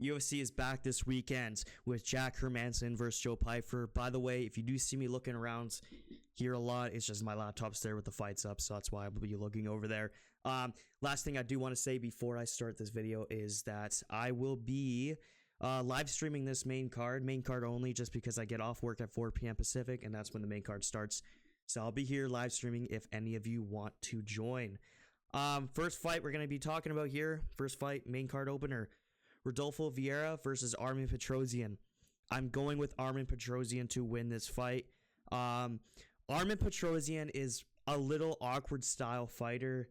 UFC is back this weekend with Jack Hermansson versus Joe Pyfer. By the way, if you do see me looking around here a lot, it's just my laptop's there with the fights up, so that's why I will be looking over there. Last thing I do want to say before I start this video is that I will be live streaming this main card only, just because I get off work at 4 p.m. Pacific, and that's when the main card starts. So I'll be here live streaming if any of you want to join. First fight we're going to be talking about here, first fight, main card opener, Rodolfo Vieira versus Armen Petrosyan. I'm going with Armen Petrosyan to win this fight. Armen Petrosyan is a little awkward style fighter,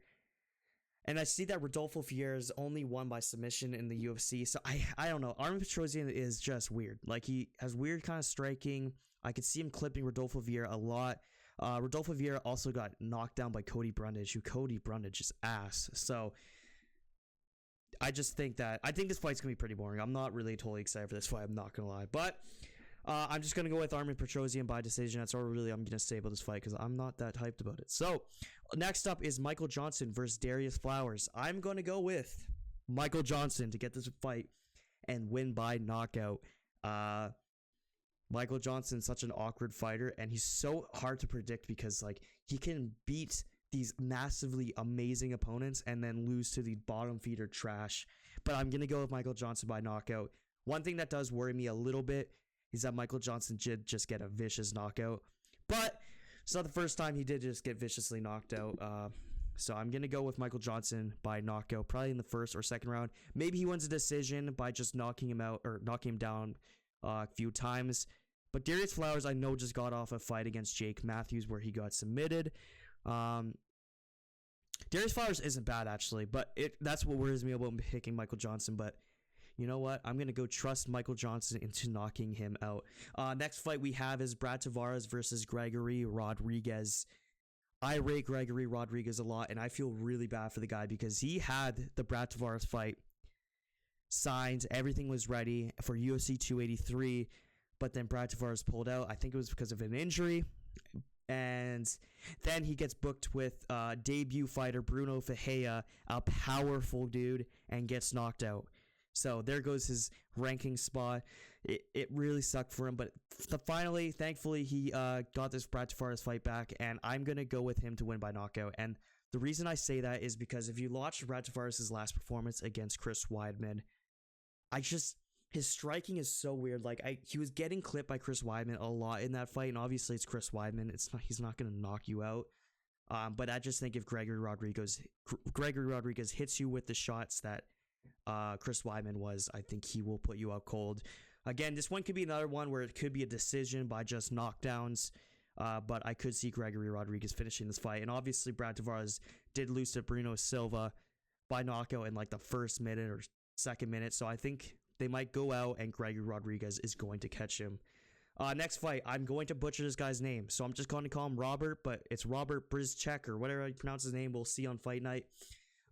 and I see that Rodolfo Vieira is only won by submission in the UFC, so I don't know. Armen Petrosyan is just weird. Like, he has weird kind of striking. I could see him clipping Rodolfo Vieira a lot. Rodolfo Vieira also got knocked down by Cody Brundage, who Cody Brundage is ass. So I just think this fight's gonna be pretty boring. I'm not really totally excited for this fight, I'm not gonna lie. But I'm just gonna go with Armen Petrosyan by decision. That's all really I'm gonna say about this fight, because I'm not that hyped about it. So next up is Michael Johnson versus Darius Flowers. I'm gonna go with Michael Johnson to get this fight and win by knockout. Michael Johnson's such an awkward fighter, and he's so hard to predict because, like, he can beat these massively amazing opponents and then lose to the bottom feeder trash. But I'm going to go with Michael Johnson by knockout. One thing that does worry me a little bit is that Michael Johnson did just get a vicious knockout. But it's not the first time he did just get viciously knocked out. So I'm going to go with Michael Johnson by knockout, probably in the first or second round. Maybe he wins a decision by just knocking him out or knocking him down a few times. But Darius Flowers, I know, just got off a fight against Jake Matthews where he got submitted. Darius Flowers isn't bad, actually, but that's what worries me about picking Michael Johnson. But you know what? I'm going to go trust Michael Johnson into knocking him out. Next fight we have is Brad Tavares versus Gregory Rodriguez. I rate Gregory Rodriguez a lot, and I feel really bad for the guy because he had the Brad Tavares fight signed. Everything was ready for UFC 283. But then Brad Tavares pulled out. I think it was because of an injury. And then he gets booked with debut fighter Bruno Ferreira, a powerful dude, and gets knocked out. So there goes his ranking spot. It really sucked for him. But finally, thankfully, he got this Brad Tavares fight back. And I'm going to go with him to win by knockout. And the reason I say that is because if you watch Brad Tavares' last performance against Chris Weidman, his striking is so weird. Like, he was getting clipped by Chris Weidman a lot in that fight, and obviously it's Chris Weidman. He's not going to knock you out. But I just think if Gregory Rodriguez hits you with the shots that Chris Weidman was, I think he will put you out cold. Again, this one could be another one where it could be a decision by just knockdowns. But I could see Gregory Rodriguez finishing this fight. And obviously Brad Tavares did lose to Bruno Silva by knockout in like the first minute or second minute. So I think they might go out and Gregory Rodriguez is going to catch him. Next fight, I'm going to butcher this guy's name, so I'm just going to call him Robert, but it's Robert Brzezczyk or whatever you pronounce his name. We'll see on Fight Night.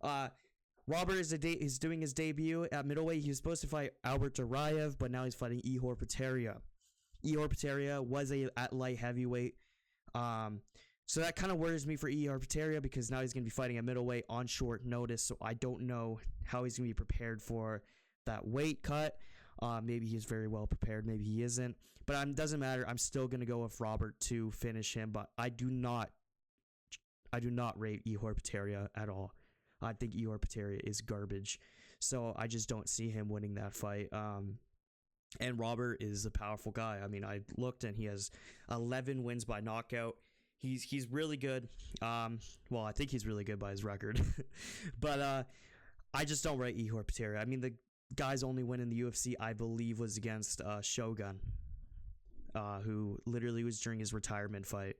Robert is doing his debut at middleweight. He was supposed to fight Albert Duraev, but now he's fighting Ihor Potieria. Ihor Potieria was at light heavyweight. So that kind of worries me for Ihor Potieria because now he's going to be fighting at middleweight on short notice, so I don't know how he's going to be prepared for that weight cut. Maybe he's very well prepared, maybe he isn't, but it doesn't matter. I'm still gonna go with Robert to finish him, but I do not rate Ihor Potieria at all. I think Ihor Potieria is garbage, so I just don't see him winning that fight. And Robert is a powerful guy. I mean, I looked and he has 11 wins by knockout. He's really good. Well, I think he's really good by his record, but I just don't rate Ihor Potieria. I mean, the guy's only win in the UFC, I believe, was against Shogun, who literally was during his retirement fight.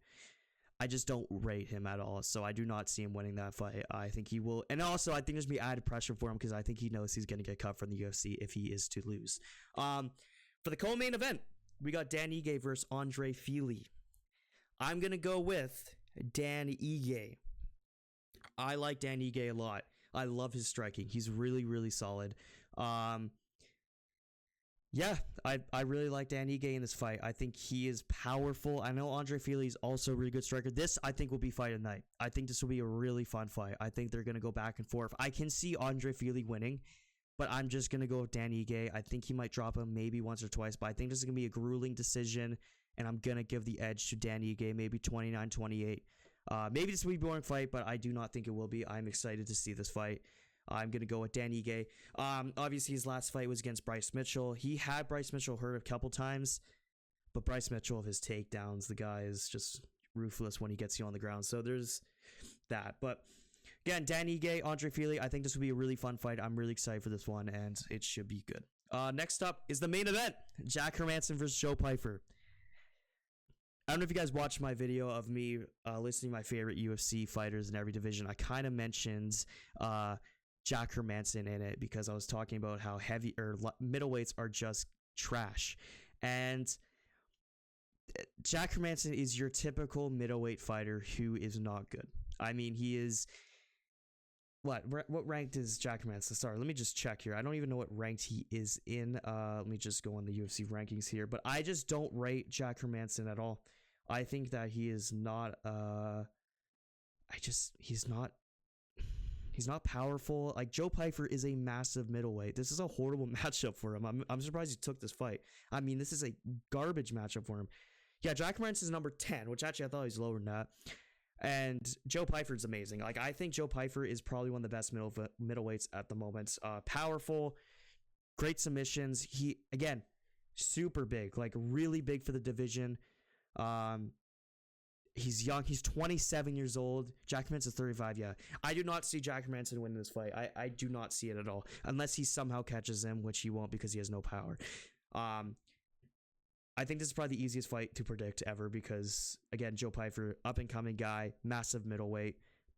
I just don't rate him at all, so I do not see him winning that fight. I think he will, and also I think there's going to be added pressure for him because I think he knows he's going to get cut from the UFC if he is to lose. For the co-main event, we got Dan Ige versus Andre Fili. I'm going to go with Dan Ige. I like Dan Ige a lot. I love his striking. He's really, really solid. Yeah, I really like Dan Ige in this fight. I think he is powerful. I know Andre Fili is also a really good striker. This, I think, will be fight of the night. I think this will be a really fun fight. I think they're going to go back and forth. I can see Andre Fili winning, but I'm just going to go with Dan Ige. I think he might drop him maybe once or twice, but I think this is going to be a grueling decision, and I'm going to give the edge to Dan Ige, maybe 29-28. Maybe this will be a boring fight, but I do not think it will be. I'm excited to see this fight. I'm going to go with Dan Ige. Obviously, his last fight was against Bryce Mitchell. He had Bryce Mitchell hurt a couple times, but Bryce Mitchell, his takedowns, the guy is just ruthless when he gets you on the ground. So there's that. But again, Dan Ige, Andre Fili, I think this will be a really fun fight. I'm really excited for this one, and it should be good. Next up is the main event, Jack Hermansson versus Joe Pyfer. I don't know if you guys watched my video of me listing my favorite UFC fighters in every division. I kind of mentioned Jack Hermansson in it because I was talking about how heavy or middleweights are just trash. And Jack Hermansson is your typical middleweight fighter who is not good. I mean, he is... What ranked is Jack Hermansson? Sorry, let me just check here. I don't even know what ranked he is in. Let me just go on the UFC rankings here. But I just don't rate Jack Hermansson at all. I think that he is not... He's not powerful. Like, Joe Pyfer is a massive middleweight. This is a horrible matchup for him. I'm surprised he took this fight. I mean, this is a garbage matchup for him. Yeah, Jack Hermansson is number 10, which actually I thought he was lower than that. And Joe Pyfer is amazing. Like, I think Joe Pyfer is probably one of the best middleweights at the moment. Powerful, great submissions. He, again, super big, like really big for the division. He's young. He's 27 years old. Jack Hermansson is 35. Yeah, I do not see Jack Hermansson winning this fight. I do not see it at all, unless he somehow catches him, which he won't because he has no power. I think this is probably the easiest fight to predict ever because, again, Joe Pyfer, up-and-coming guy, massive middleweight,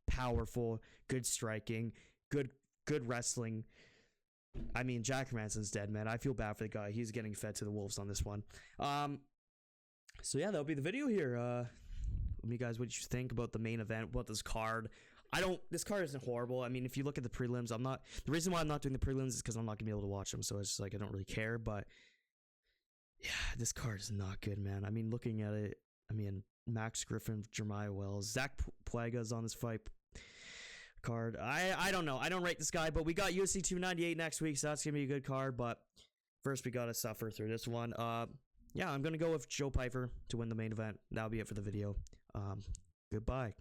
powerful, good striking, good wrestling. I mean, Jack Hermansson's dead, man. I feel bad for the guy. He's getting fed to the wolves on this one. So, yeah, that'll be the video here. Let me guys, what you think about the main event, about this card. This card isn't horrible. I mean, if you look at the prelims, the reason why I'm not doing the prelims is because I'm not going to be able to watch them, so it's just like I don't really care, but... Yeah, this card is not good, man. I mean, looking at it, I mean, Max Griffin, Jeremiah Wells, Zach Puega's on this fight card. I don't know. I don't rate this guy, but we got UFC 298 next week, so that's going to be a good card. But first, we got to suffer through this one. Yeah, I'm going to go with Joe Pyfer to win the main event. That'll be it for the video. Goodbye.